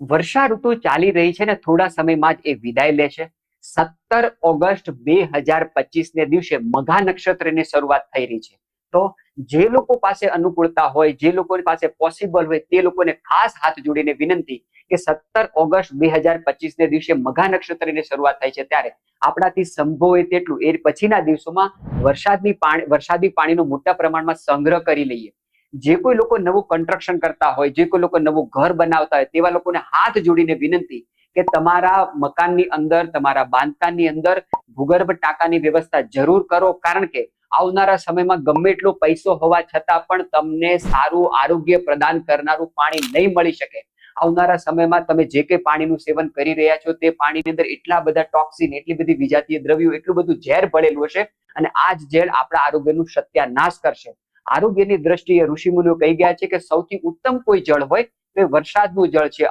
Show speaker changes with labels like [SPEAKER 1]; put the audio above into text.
[SPEAKER 1] વર્ષા ઋતુ ચાલી રહી છે ને થોડા સમયમાં જ એ વિદાય લેશે. 17 ઓગસ્ટ 2025 ને દિવસે મઘા નક્ષત્રની શરૂઆત થઈ રહી છે. તો જે લોકો પાસે અનુકૂળતા હોય, જે લોકો પાસે પોસિબલ હોય, તે લોકોને ખાસ હાથ જોડીને વિનંતી કે 17 ઓગસ્ટ 2025 ને દિવસે મઘા નક્ષત્રની શરૂઆત થાય છે, ત્યારે આપણાથી સંભવ હોય તેટલું એ પછીના દિવસોમાં વરસાદી પાણીનો મોટા પ્રમાણમાં સંગ્રહ કરી લઈએ. જે કોઈ લોકો નવું કન્સ્ટ્રક્શન કરતા હોય, જે કોઈ લોકો નવું ઘર બનાવતા હોય, તેવા લોકોને હાથ જોડીને વિનંતી કે તમારા મકાનની અંદર, તમારા બાંધકામની અંદર ભૂગર્ભ ટાંકાની વ્યવસ્થા જરૂર કરો. કારણ કે આવનારા સમયમાં ગમે એટલો પૈસો હોવા છતાં પણ તમને સારું આરોગ્ય પ્રદાન કરનારું પાણી નહીં મળી શકે. આવનારા સમયમાં તમે જે કંઈ પાણીનું સેવન કરી રહ્યા છો તે પાણીની અંદર એટલા બધા ટોક્સિન, એટલી બધી વિજાતીય દ્રવ્યો, એટલું બધું ઝેર ભળેલું હશે અને આ જ ઝેર આપણા આરોગ્યનું સત્યાનાશ કરશે. આરોગ્યની દ્રષ્ટિએ ઋષિમુનિઓ કહી ગયા છે કે સૌથી ઉત્તમ કોઈ જળ હોય તો એ વરસાદનું જળ છે.